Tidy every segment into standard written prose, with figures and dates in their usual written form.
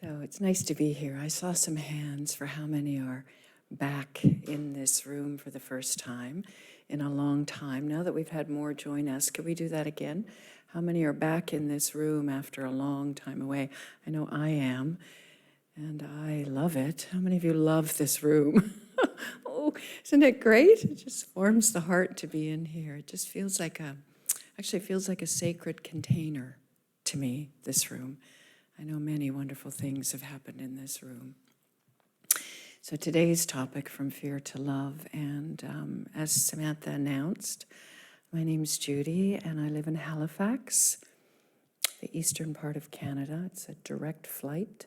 So it's nice to be here. I saw some hands for how many are back in this room for the first time in a long time. Now that we've had more join us, could we do that again? How many are back in this room after a long time away? I know I am, and I love it. How many of you love this room? Oh, isn't it great? It just warms the heart to be in here. It just feels like actually feels like a sacred container to me, this room. I know many wonderful things have happened in this room. So today's topic, From Fear to Love, and as Samantha announced, my name's Judy, and I live in Halifax, the eastern part of Canada. It's a direct flight,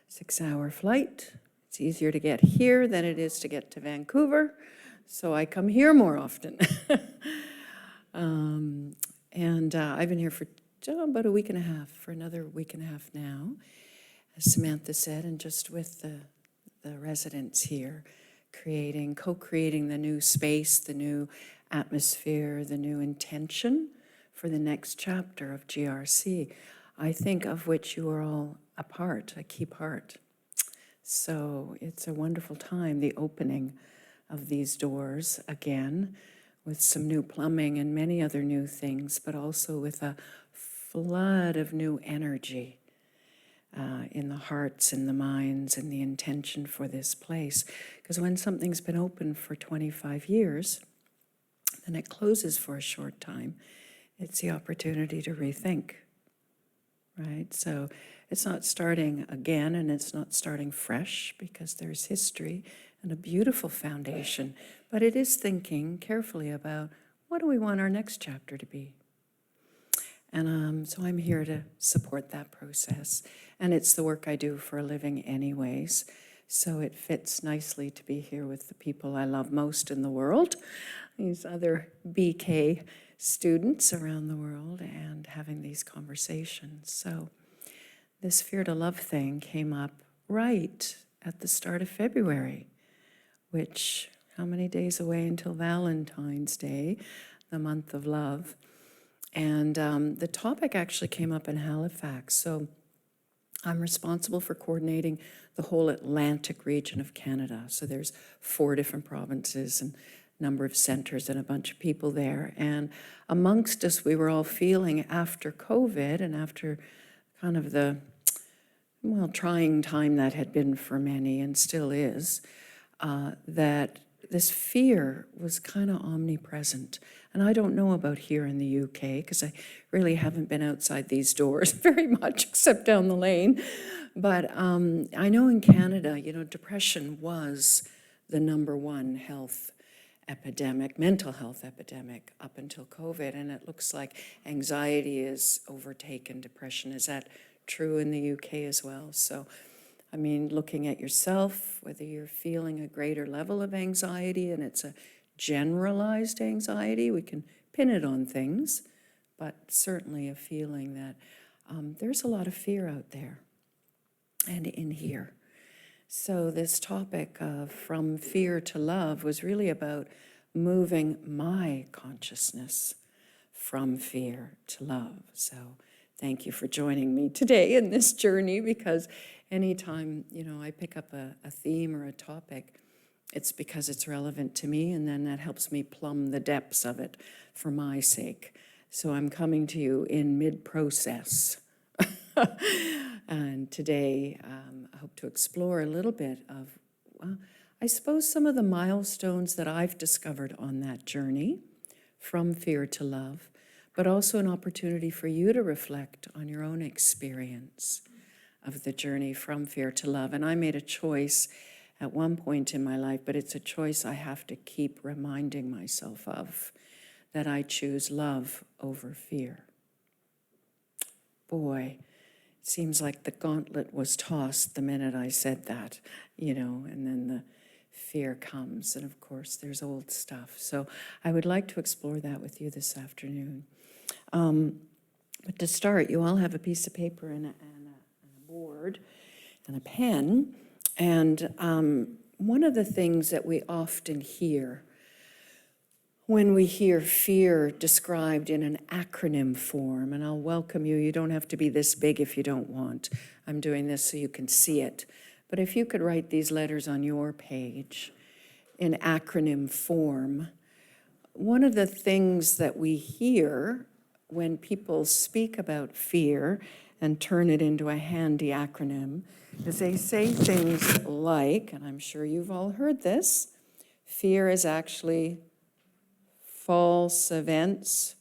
6-hour flight. It's easier to get here than it is to get to Vancouver, so I come here more often. I've been here for about a week and a half, for another week and a half now, as Samantha said, and just with the residents here, co-creating the new space, the new atmosphere, the new intention for the next chapter of GRC, I think of which you are all a part, a key part. So it's a wonderful time, the opening of these doors again, with some new plumbing and many other new things, but also with a flood of new energy in the hearts and the minds and the intention for this place. Because when something's been open for 25 years, and it closes for a short time, it's the opportunity to rethink, right? So it's not starting again, and it's not starting fresh, because there's history and a beautiful foundation, but it is thinking carefully about what do we want our next chapter to be. And so I'm here to support that process. And it's the work I do for a living anyways. So it fits nicely to be here with the people I love most in the world, these other BK students around the world, and having these conversations. So this Fear to Love thing came up right at the start of February, which, how many days away until Valentine's Day, the month of love. And the topic actually came up in Halifax. So I'm responsible for coordinating the whole Atlantic region of Canada. So there's 4 different provinces and a number of centers and a bunch of people there. And amongst us, we were all feeling after COVID and after kind of the, trying time that had been for many and still is, that this fear was kind of omnipresent. And I don't know about here in the UK, because I really haven't been outside these doors very much, except down the lane. But I know in Canada, depression was the #1 health epidemic, mental health epidemic, up until COVID. And it looks like anxiety is overtaken depression. Is that true in the UK as well? So, looking at yourself, whether you're feeling a greater level of anxiety, and it's a generalized anxiety, we can pin it on things, but certainly a feeling that there's a lot of fear out there and in here. So this topic of From Fear to Love was really about moving my consciousness from fear to love. So thank you for joining me today in this journey, because anytime, I pick up a theme or a topic, it's because it's relevant to me, and then that helps me plumb the depths of it for my sake. So I'm coming to you in mid-process. And today, I hope to explore a little bit of, I suppose, some of the milestones that I've discovered on that journey from fear to love, but also an opportunity for you to reflect on your own experience of the journey from fear to love. And I made a choice at one point in my life, but it's a choice I have to keep reminding myself of, that I choose love over fear. Boy, it seems like the gauntlet was tossed the minute I said that, and then the fear comes. And of course, there's old stuff. So I would like to explore that with you this afternoon. But to start, you all have a piece of paper and a board and a pen. And one of the things that we often hear when we hear fear described in an acronym form, and I'll welcome you, you don't have to be this big if you don't want. I'm doing this so you can see it. But if you could write these letters on your page in acronym form, one of the things that we hear when people speak about fear and turn it into a handy acronym is they say things like, and I'm sure you've all heard this, fear is actually false events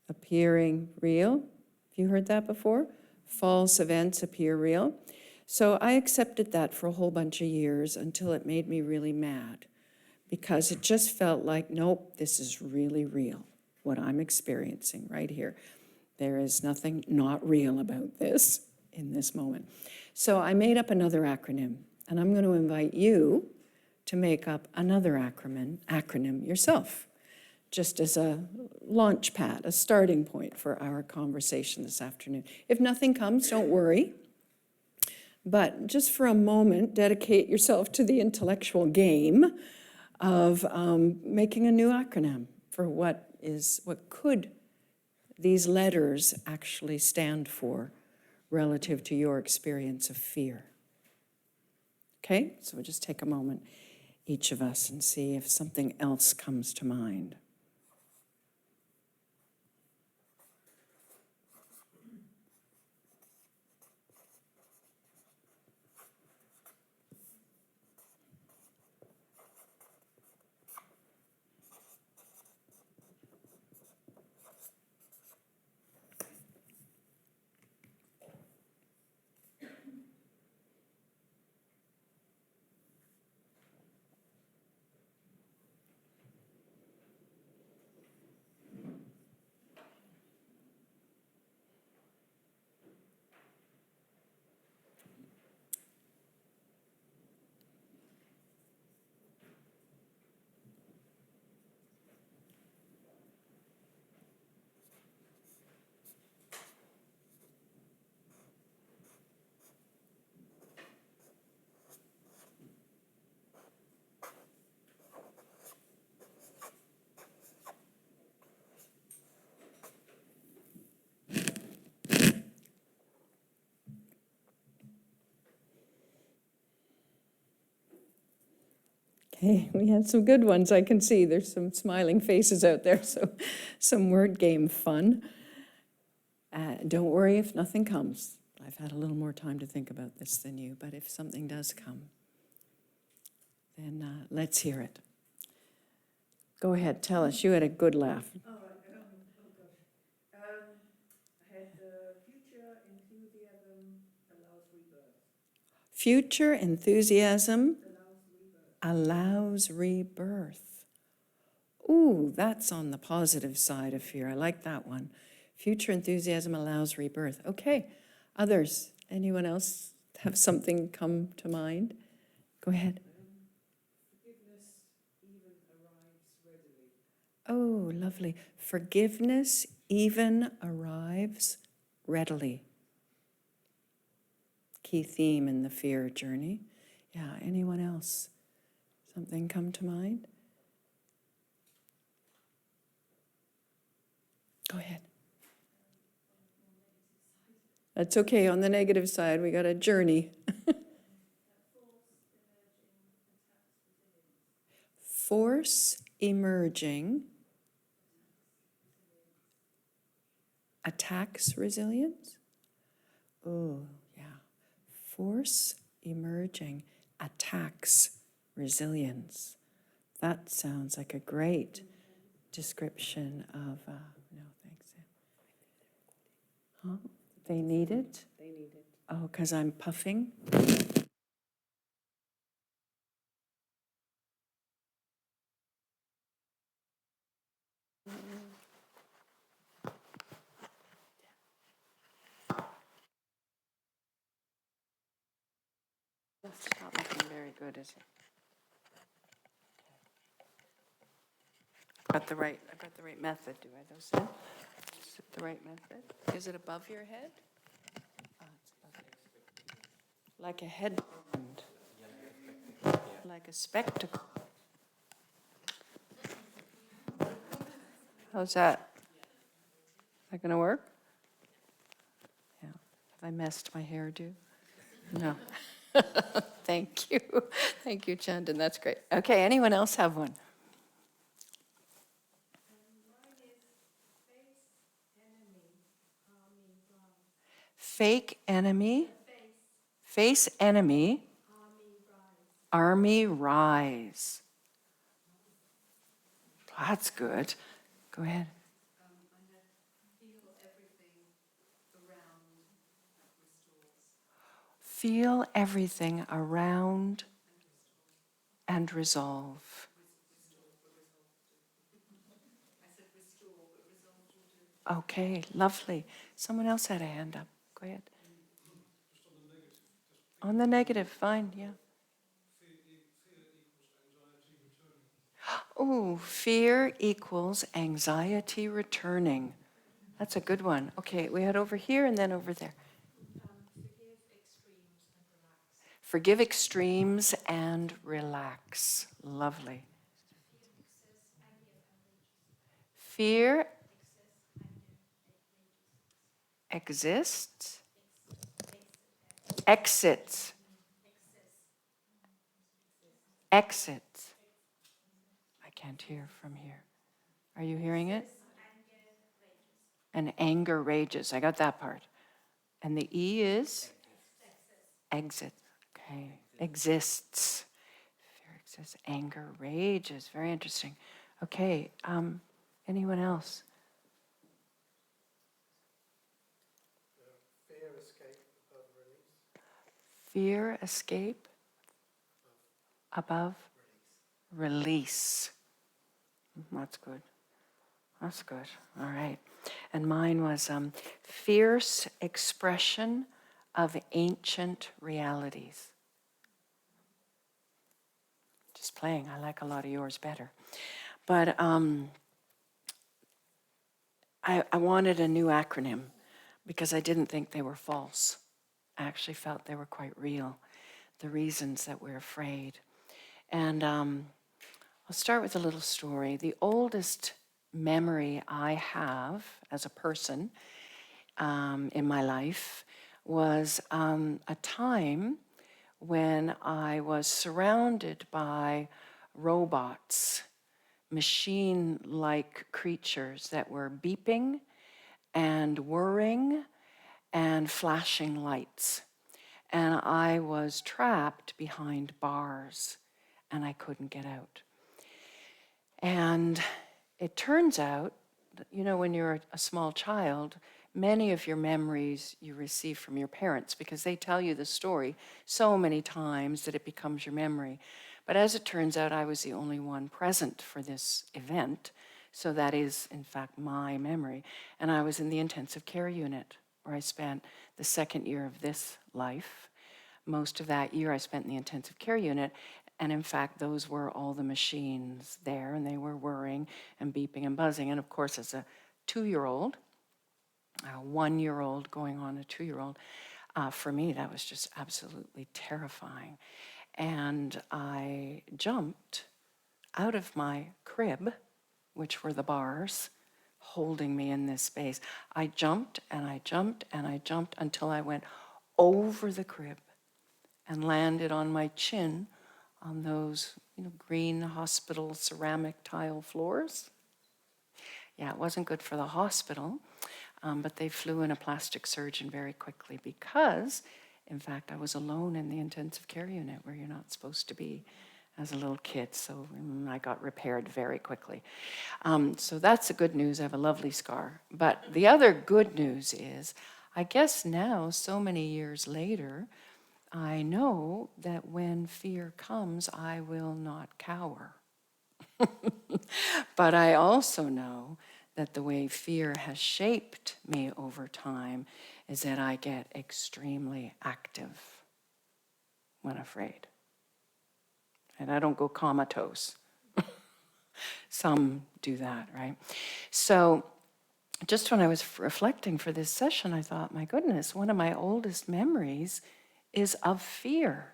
appearing real. Have you heard that before? False events appear real. So I accepted that for a whole bunch of years until it made me really mad, because it just felt like, nope, this is really real, what I'm experiencing right here. There is nothing not real about this in this moment. So I made up another acronym, and I'm going to invite you to make up another acronym yourself, just as a launch pad, a starting point for our conversation this afternoon. If nothing comes, don't worry. But just for a moment, dedicate yourself to the intellectual game of making a new acronym for what could these letters actually stand for relative to your experience of fear. Okay, so we'll just take a moment, each of us, and see if something else comes to mind. Okay, we had some good ones, I can see. There's some smiling faces out there, so some word game fun. Don't worry if nothing comes. I've had a little more time to think about this than you, but if something does come, then let's hear it. Go ahead, tell us. You had a good laugh. Oh, gosh. I had future enthusiasm allows rebirth. Future enthusiasm Allows rebirth. allows rebirth. Ooh, that's on the positive side of fear. I like that one. Future enthusiasm allows rebirth. Okay, others? Anyone else have something come to mind? Go ahead. Forgiveness even arrives readily. Oh, lovely. Forgiveness even arrives readily. Key theme in the fear journey. Yeah, anyone else? Something come to mind? Go ahead. That's okay. On the negative side, we got a journey. Force emerging attacks resilience. Oh, yeah. Force emerging attacks resilience. That sounds like a great description of, no, thanks. Huh? They need it? They need it. Oh, because I'm puffing? That's not looking very good, is it? I've got the right method, do I, though, Sam? Is it the right method? Is it above your head? Oh, it's above your- Like a headband. Like a spectacle. How's that? Is that going to work? Yeah. Have I messed my hairdo? No. Thank you. Thank you, Chandan. That's great. Okay, anyone else have one? Fake enemy, face enemy, army rise. That's good. Go ahead. Feel everything around and resolve. Okay, lovely. Someone else had a hand up. Go ahead. On the negative, fine, yeah. Oh, fear equals anxiety returning. That's a good one. Okay, we had over here and then over there. Forgive extremes and relax. Lovely. Fear exists. Exits. Exits. I can't hear from here. Are you hearing it? And anger rages. I got that part. And the E is? Exit. Okay. Exists. Fear exists. Anger rages. Very interesting. Okay. Anyone else? Fear escape above release. That's good. That's good. All right. And mine was fierce expression of ancient realities. Just playing. I like a lot of yours better. But I wanted a new acronym because I didn't think they were false. I actually felt they were quite real, the reasons that we're afraid. And I'll start with a little story. The oldest memory I have as a person in my life was a time when I was surrounded by robots, machine-like creatures that were beeping and whirring and flashing lights. And I was trapped behind bars and I couldn't get out. And it turns out, you know, when you're a small child, many of your memories you receive from your parents because they tell you the story so many times that it becomes your memory. But as it turns out, I was the only one present for this event. So that is, in fact, my memory. And I was in the intensive care unit where I spent the second year of this life. Most of that year I spent in the intensive care unit. And in fact, those were all the machines there, and they were whirring and beeping and buzzing. And of course, as a 2-year-old, a 1-year-old going on a 2-year-old, for me, that was just absolutely terrifying. And I jumped out of my crib, which were the bars, holding me in this space. I jumped and I jumped and I jumped until I went over the crib and landed on my chin on those, green hospital ceramic tile floors. Yeah, it wasn't good for the hospital, but they flew in a plastic surgeon very quickly because, in fact, I was alone in the intensive care unit where you're not supposed to be as a little kid, so I got repaired very quickly. So that's the good news. I have a lovely scar. But the other good news is, I guess now, so many years later, I know that when fear comes, I will not cower. But I also know that the way fear has shaped me over time is that I get extremely active when afraid. And I don't go comatose. Some do that, right? So just when I was reflecting for this session, I thought, my goodness, one of my oldest memories is of fear.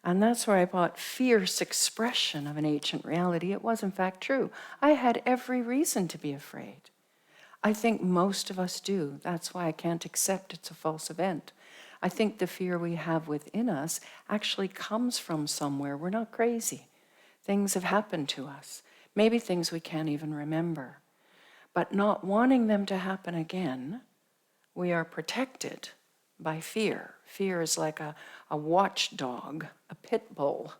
And that's where I bought fierce expression of an ancient reality. It was in fact true. I had every reason to be afraid. I think most of us do. That's why I can't accept it's a false event. I think the fear we have within us actually comes from somewhere. We're not crazy. Things have happened to us. Maybe things we can't even remember. But not wanting them to happen again, we are protected by fear. Fear is like a watchdog, a pit bull,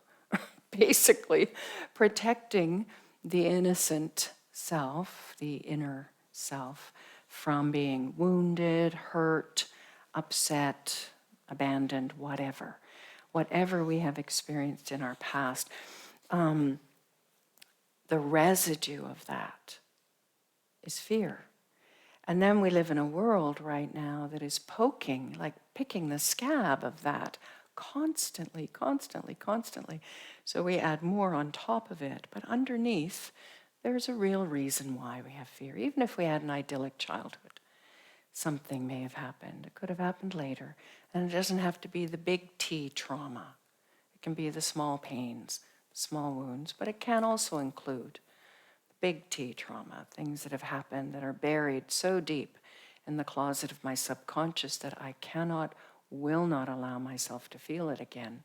basically protecting the innocent self, the inner self, from being wounded, hurt, upset, abandoned, whatever. Whatever we have experienced in our past, the residue of that is fear. And then we live in a world right now that is poking, like picking the scab of that constantly, constantly, constantly. So we add more on top of it. But underneath, there's a real reason why we have fear. Even if we had an idyllic childhood, something may have happened. It could have happened later. And it doesn't have to be the big T trauma. It can be the small pains, small wounds, but it can also include big T trauma, things that have happened that are buried so deep in the closet of my subconscious that I cannot, will not allow myself to feel it again.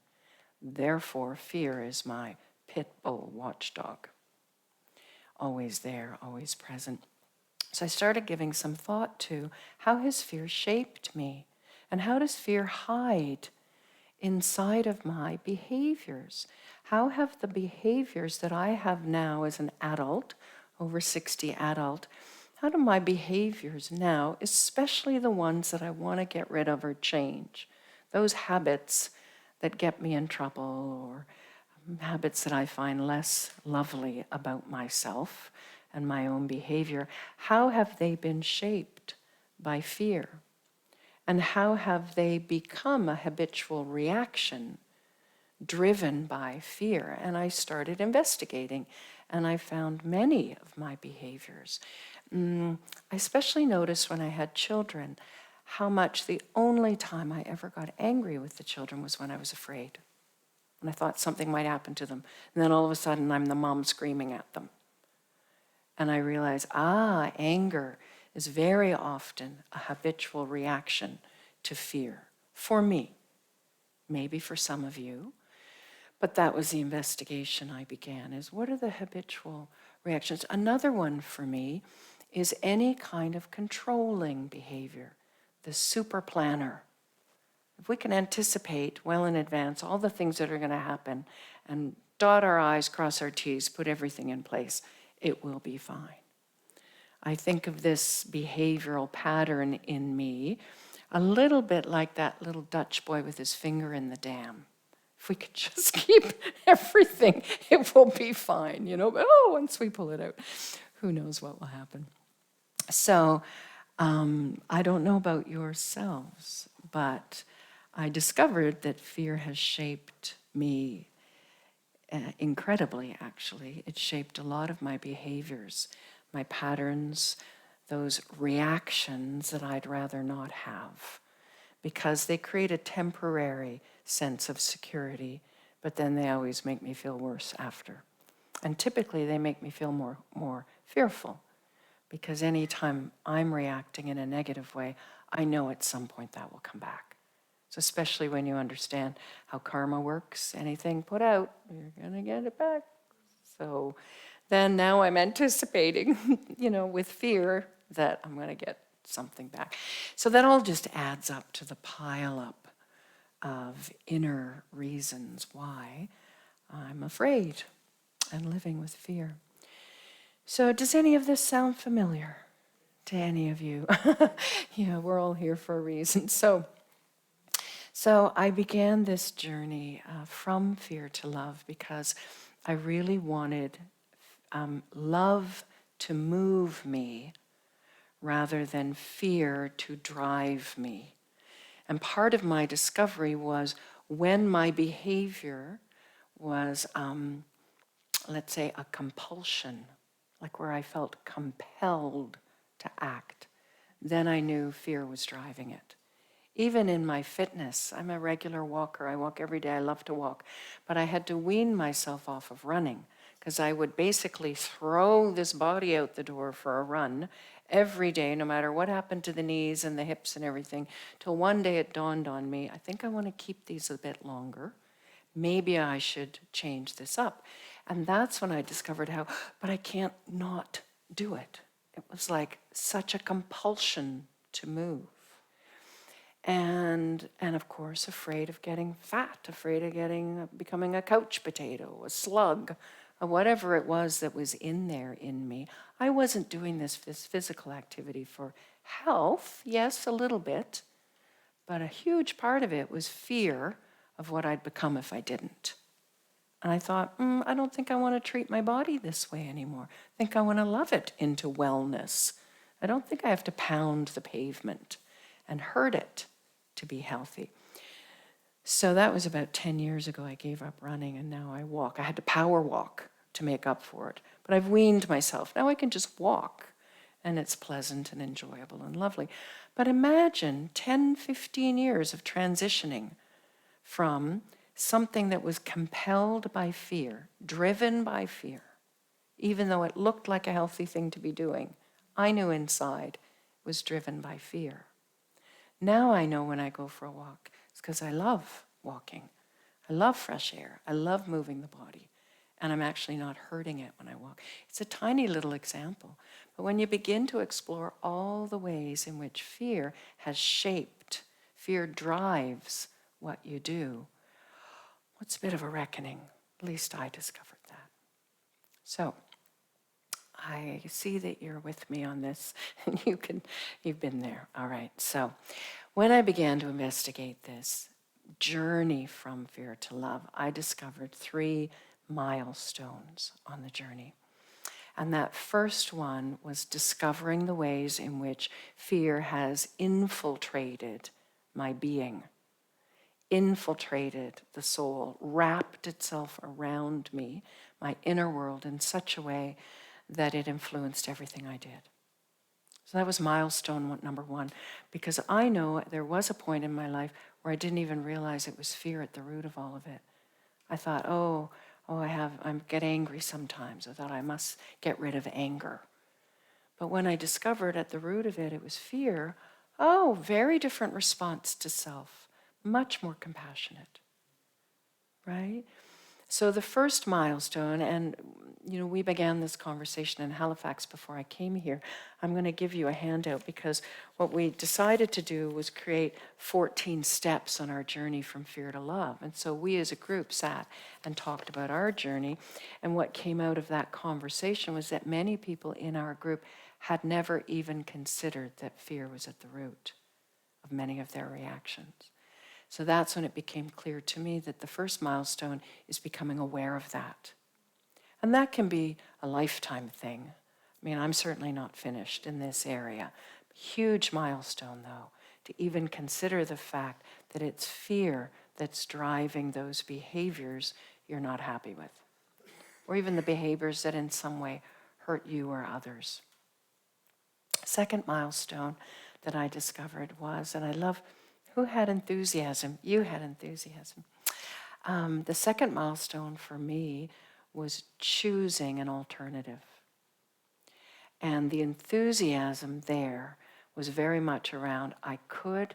Therefore, fear is my pit bull watchdog. Always there, always present. So I started giving some thought to how has fear shaped me? And how does fear hide inside of my behaviors? How have the behaviors that I have now as an adult, over 60 adult, how do my behaviors now, especially the ones that I want to get rid of or change, those habits that get me in trouble or habits that I find less lovely about myself and my own behavior, how have they been shaped by fear? And how have they become a habitual reaction driven by fear? And I started investigating, and I found many of my behaviors. I especially noticed when I had children how much the only time I ever got angry with the children was when I was afraid. When I thought something might happen to them. And then all of a sudden I'm the mom screaming at them. And I realized, anger is very often a habitual reaction to fear. For me, maybe for some of you. But that was the investigation I began, is what are the habitual reactions? Another one for me is any kind of controlling behavior, the super planner. If we can anticipate well in advance all the things that are going to happen and dot our I's, cross our T's, put everything in place, it will be fine. I think of this behavioral pattern in me a little bit like that little Dutch boy with his finger in the dam. If we could just keep everything, it will be fine, But once we pull it out, who knows what will happen. So I don't know about yourselves, but I discovered that fear has shaped me incredibly, actually. It shaped a lot of my behaviors, my patterns, those reactions that I'd rather not have, because they create a temporary sense of security, but then they always make me feel worse after. And typically they make me feel more fearful, because anytime I'm reacting in a negative way, I know at some point that will come back. So especially when you understand how karma works, anything put out, you're going to get it back. So then now I'm anticipating, with fear that I'm going to get something back. So that all just adds up to the pile up of inner reasons why I'm afraid and living with fear. So does any of this sound familiar to any of you? Yeah, we're all here for a reason. So I began this journey from fear to love because I really wanted love to move me rather than fear to drive me. And part of my discovery was when my behavior was, let's say, a compulsion, like where I felt compelled to act, then I knew fear was driving it. Even in my fitness, I'm a regular walker. I walk every day. I love to walk. But I had to wean myself off of running because I would basically throw this body out the door for a run every day, no matter what happened to the knees and the hips and everything, till one day it dawned on me, I think I want to keep these a bit longer. Maybe I should change this up. And that's when I discovered how, but I can't not do it. It was like such a compulsion to move. And of course, afraid of getting fat, afraid of becoming a couch potato, a slug, or whatever it was that was in there in me. I wasn't doing this physical activity for health, yes, a little bit, but a huge part of it was fear of what I'd become if I didn't. And I thought, I don't think I want to treat my body this way anymore. I think I want to love it into wellness. I don't think I have to pound the pavement and hurt it to be healthy. So that was about 10 years ago. I gave up running and now I walk. I had to power walk to make up for it. But I've weaned myself. Now I can just walk and it's pleasant and enjoyable and lovely. But imagine 10, 15 years of transitioning from something that was compelled by fear, driven by fear, even though it looked like a healthy thing to be doing. I knew inside it was driven by fear. Now I know when I go for a walk, it's because I love walking. I love fresh air. I love moving the body. And I'm actually not hurting it when I walk. It's a tiny little example. But when you begin to explore all the ways in which fear has shaped, fear drives what you do, it's a bit of a reckoning. At least I discovered that. So I see that you're with me on this, and you've been there. All right. So when I began to investigate this journey from fear to love, I discovered 3 milestones on the journey. And that first one was discovering the ways in which fear has infiltrated my being, infiltrated the soul, wrapped itself around me, my inner world, in such a way that it influenced everything I did. So that was milestone number 1, because I know there was a point in my life where I didn't even realize it was fear at the root of all of it. I thought, I get angry sometimes. I thought I must get rid of anger. But when I discovered at the root of it, it was fear, very different response to self, much more compassionate, right? So the first milestone, and we began this conversation in Halifax before I came here. I'm going to give you a handout because what we decided to do was create 14 steps on our journey from fear to love. And so we as a group sat and talked about our journey. And what came out of that conversation was that many people in our group had never even considered that fear was at the root of many of their reactions. So that's when it became clear to me that the first milestone is becoming aware of that. And that can be a lifetime thing. I mean, I'm certainly not finished in this area. Huge milestone, though, to even consider the fact that it's fear that's driving those behaviors you're not happy with, or even the behaviors that in some way hurt you or others. Second milestone that I discovered was, and I love, who had enthusiasm? You had enthusiasm. The second milestone for me was choosing an alternative. And the enthusiasm there was very much around, I could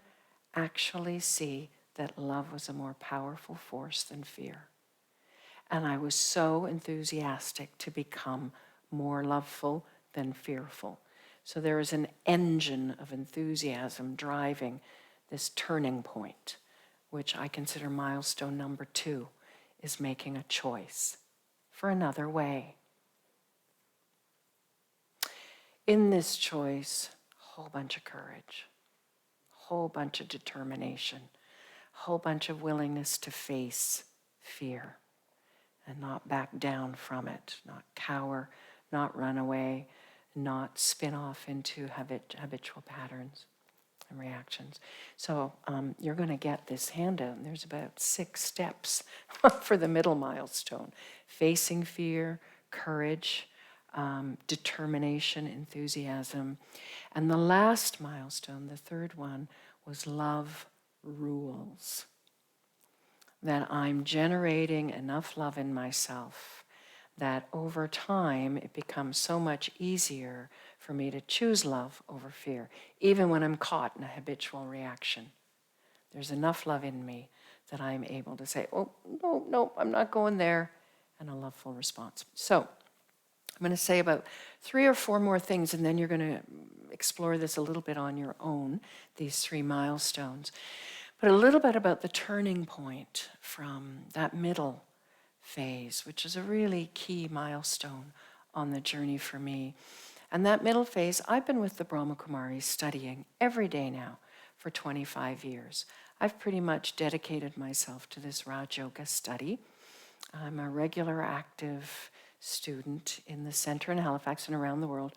actually see that love was a more powerful force than fear. And I was so enthusiastic to become more loveful than fearful. So there is an engine of enthusiasm driving this turning point, which I consider milestone number 2, is making a choice for another way. In this choice, a whole bunch of courage, a whole bunch of determination, a whole bunch of willingness to face fear and not back down from it, not cower, not run away, not spin off into habitual patterns and reactions. So you're going to get this handout, and there's about 6 steps for the middle milestone. Facing fear, courage, determination, enthusiasm. And the last milestone, the third one, was love rules. That I'm generating enough love in myself that over time it becomes so much easier for me to choose love over fear, even when I'm caught in a habitual reaction. There's enough love in me that I'm able to say, oh, no, I'm not going there, and a loveful response. So I'm going to say about 3 or 4 more things, and then you're going to explore this a little bit on your own, these 3 milestones. But a little bit about the turning point from that middle phase, which is a really key milestone on the journey for me. And that middle phase, I've been with the Brahma Kumaris studying every day now for 25 years. I've pretty much dedicated myself to this Raj Yoga study. I'm a regular active student in the center in Halifax and around the world.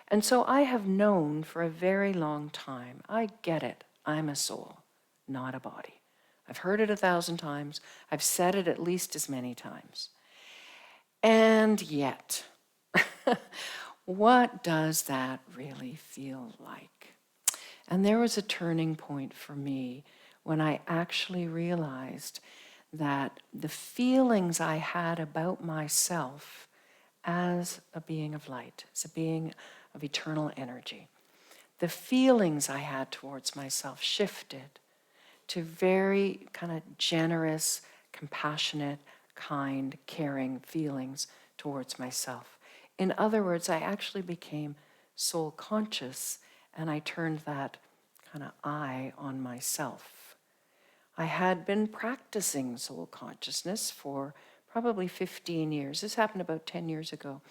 And so I have known for a very long time, I get it, I'm a soul, not a body. I've heard it 1,000 times. I've said it at least as many times. And yet, what does that really feel like? And there was a turning point for me when I actually realized that the feelings I had about myself as a being of light, as a being of eternal energy, the feelings I had towards myself shifted to very kind of generous, compassionate, kind, caring feelings towards myself. In other words, I actually became soul conscious, and I turned that kind of eye on myself. I had been practicing soul consciousness for probably 15 years. This happened about 10 years ago.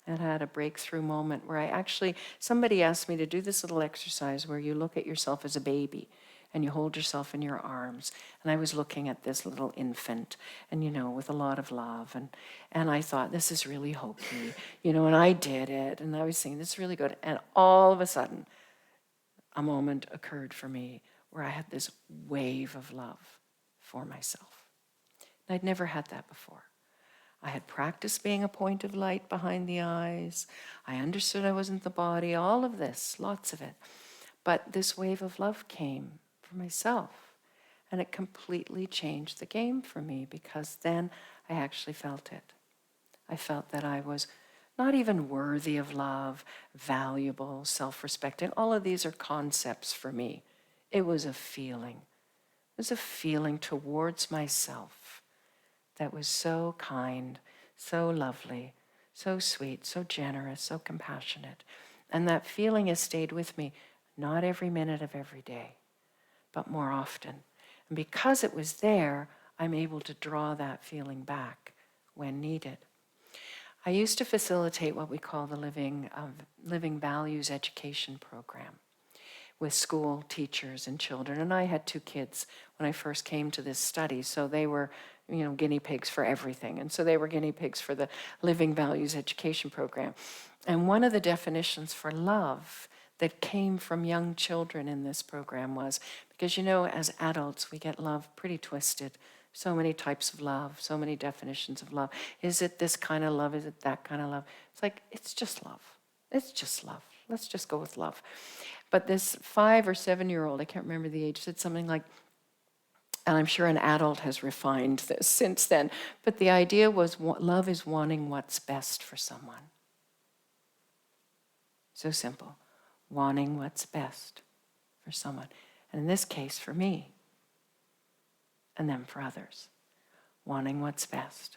I had a breakthrough moment where somebody asked me to do this little exercise where you look at yourself as a baby and you hold yourself in your arms. And I was looking at this little infant, and, with a lot of love. And I thought, this is really hokey, and I did it. And I was saying, this is really good. And all of a sudden, a moment occurred for me where I had this wave of love for myself. And I'd never had that before. I had practiced being a point of light behind the eyes. I understood I wasn't the body, all of this, lots of it. But this wave of love came for myself, and it completely changed the game for me, because then I actually felt it. I felt that I was not even worthy of love, valuable, self-respecting. All of these are concepts for me. It was a feeling. It was a feeling towards myself that was so kind, so lovely, so sweet, so generous, so compassionate. And that feeling has stayed with me, not every minute of every day, but more often. And because it was there, I'm able to draw that feeling back when needed. I used to facilitate what we call the Living Values Education Program with school teachers and children. And I had 2 kids when I first came to this study, so they were guinea pigs for everything. And so they were guinea pigs for the Living Values Education Program. And one of the definitions for love that came from young children in this program was, because as adults, we get love pretty twisted. So many types of love, so many definitions of love. Is it this kind of love? Is it that kind of love? It's like, it's just love. It's just love. Let's just go with love. But this 5 or 7-year-old, I can't remember the age, said something like, and I'm sure an adult has refined this since then, but the idea was love is wanting what's best for someone. So simple. Wanting what's best for someone. And in this case, for me. And then for others. Wanting what's best.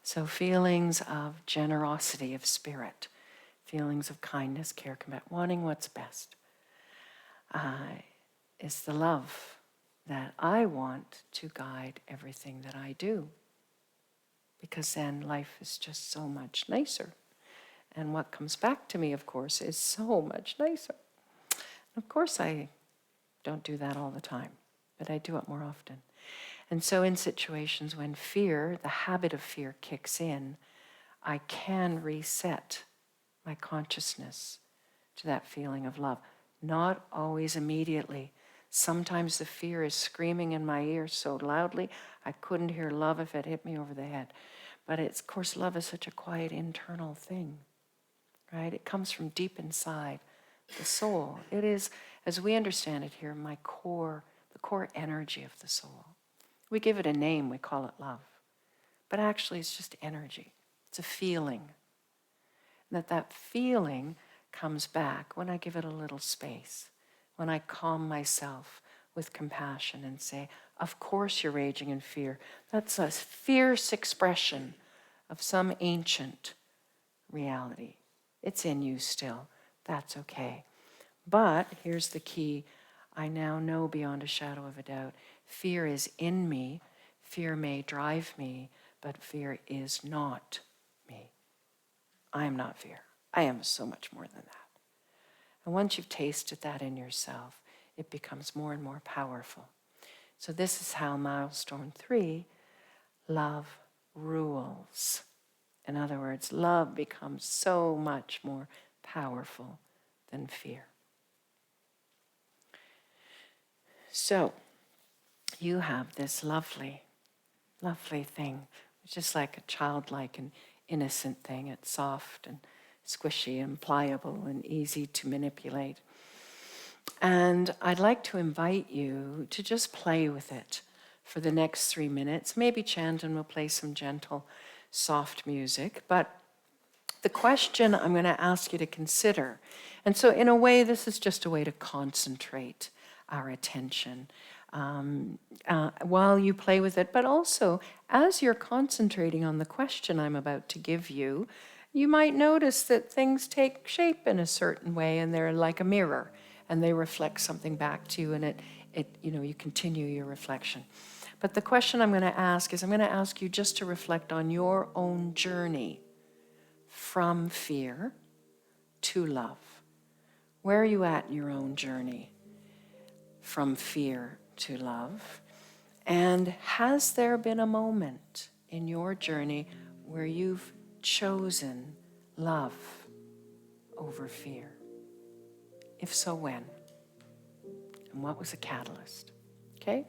So feelings of generosity of spirit. Feelings of kindness, care, compassion. Wanting what's best. Is the love that I want to guide everything that I do. Because then life is just so much nicer. And what comes back to me, of course, is so much nicer. Of course, I don't do that all the time, but I do it more often. And so in situations when fear, the habit of fear kicks in, I can reset my consciousness to that feeling of love. Not always immediately. Sometimes the fear is screaming in my ear so loudly, I couldn't hear love if it hit me over the head. But of course, love is such a quiet internal thing. Right? It comes from deep inside the soul. It is as we understand it here, the core energy of the soul. We give it a name, we call it love. But actually it's just energy. It's a feeling. And that feeling comes back when I give it a little space, when I calm myself with compassion and say, of course you're raging in fear. That's a fierce expression of some ancient reality. It's in you still. That's okay. But here's the key. I now know beyond a shadow of a doubt, fear is in me. Fear may drive me, but fear is not me. I am not fear. I am so much more than that. And once you've tasted that in yourself, it becomes more and more powerful. So this is how milestone 3, love rules. In other words, love becomes so much more powerful than fear. So you have this lovely, lovely thing, just like a childlike and innocent thing. It's soft and squishy and pliable and easy to manipulate. And I'd like to invite you to just play with it for the next 3 minutes. Maybe Chandan will play some gentle, soft music. But the question I'm going to ask you to consider, and so in a way, this is just a way to concentrate our attention while you play with it. But also, as you're concentrating on the question I'm about to give you, you might notice that things take shape in a certain way, and they're like a mirror, and they reflect something back to you, and you continue your reflection. But the question I'm going to ask is, I'm going to ask you just to reflect on your own journey from fear to love. Where are you at in your own journey from fear to love? And has there been a moment in your journey where you've chosen love over fear? If so, when? And what was the catalyst? Okay?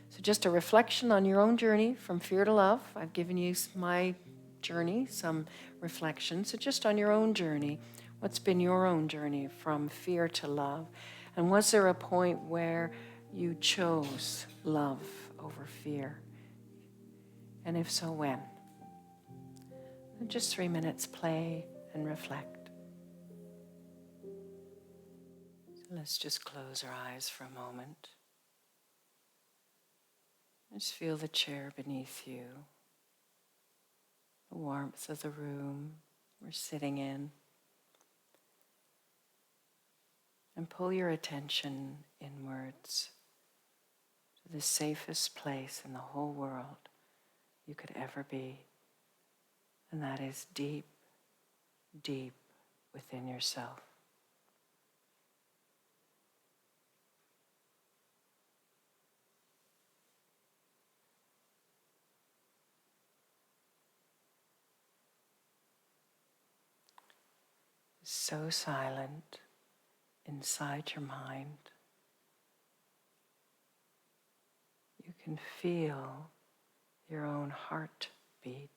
So just a reflection on your own journey from fear to love. I've given you my journey, some reflection. So just on your own journey, what's been your own journey from fear to love? And was there a point where you chose love over fear? And if so, when? And just 3 minutes, play and reflect. So let's just close our eyes for a moment. Just feel the chair beneath you, the warmth of the room we're sitting in. And pull your attention inwards to the safest place in the whole world you could ever be. And that is deep, deep within yourself. So silent inside your mind. You can feel your own heartbeat.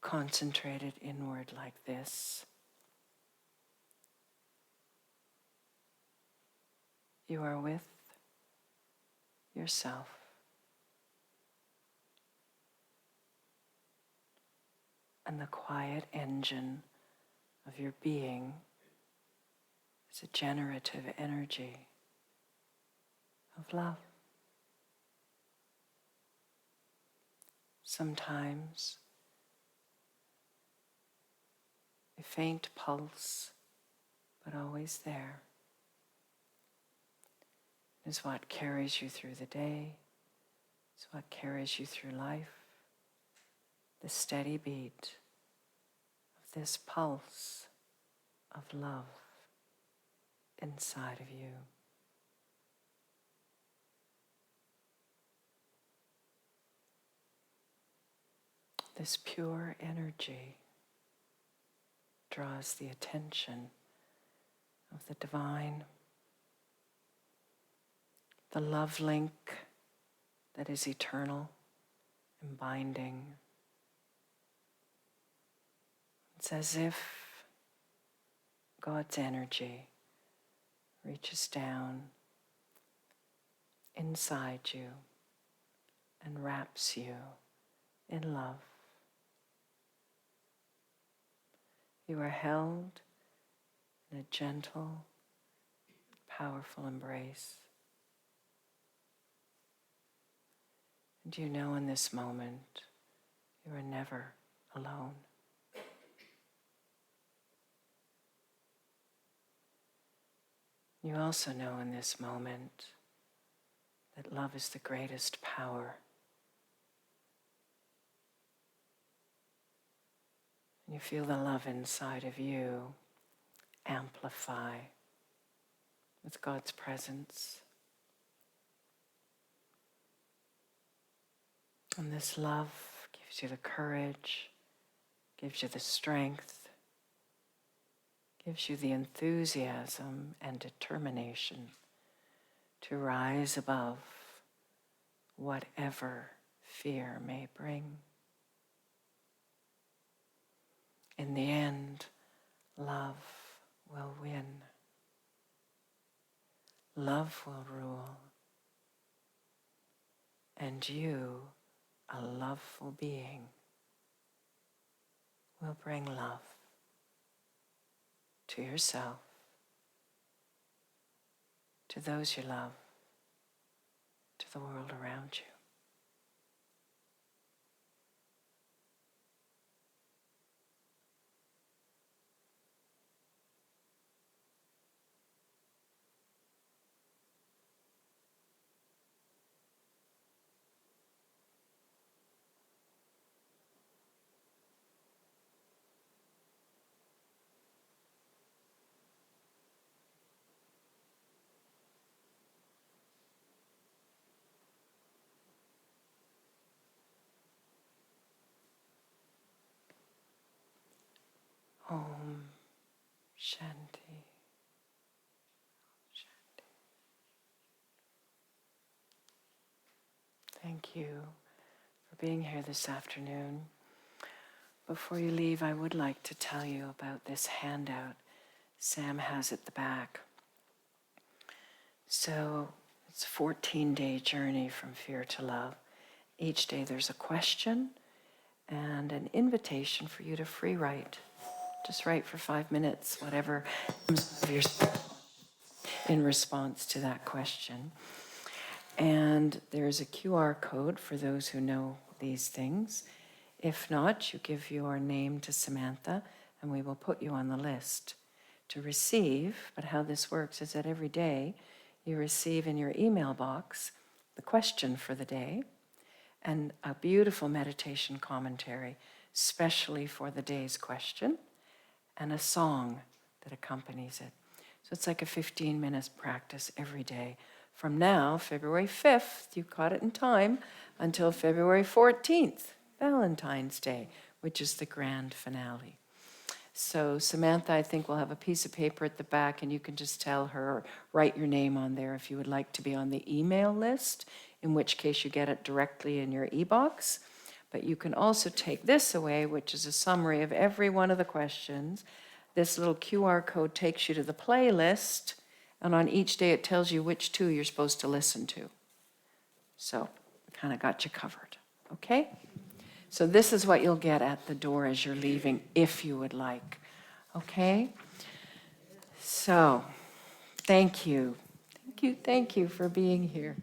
Concentrated inward like this. You are with yourself. And the quiet engine of your being is a generative energy of love. Sometimes a faint pulse, but always there, is what carries you through the day, is what carries you through life. The steady beat of this pulse of love inside of you. This pure energy draws the attention of the divine. The love link that is eternal and binding. It's as if God's energy reaches down inside you and wraps you in love. You are held in a gentle, powerful embrace. And you know in this moment you are never alone. You also know in this moment that love is the greatest power. You feel the love inside of you amplify with God's presence. And this love gives you the courage, gives you the strength, gives you the enthusiasm and determination to rise above whatever fear may bring. In the end, love will win. Love will rule. And you, a loveful being, will bring love to yourself, to those you love, to the world around you. Om Shanti. Shanti. Thank you for being here this afternoon. Before you leave, I would like to tell you about this handout Sam has at the back. So it's a 14-day journey from fear to love. Each day there's a question and an invitation for you to free write. Just write for 5 minutes, whatever comes of your in response to that question. And there's a QR code for those who know these things. If not, you give your name to Samantha and we will put you on the list to receive. But how this works is that every day you receive in your email box the question for the day and a beautiful meditation commentary, specially for the day's question, and a song that accompanies it. So it's like a 15-minute practice every day. From now, February 5th, you caught it in time, until February 14th, Valentine's Day, which is the grand finale. So Samantha, I think, will have a piece of paper at the back, and you can just tell her, or write your name on there if you would like to be on the email list, in which case you get it directly in your e-box. But you can also take this away, which is a summary of every one of the questions. This little QR code takes you to the playlist, and on each day it tells you which two you're supposed to listen to. So, kind of got you covered, okay? So this is what you'll get at the door as you're leaving, if you would like, okay? So, thank you. Thank you for being here.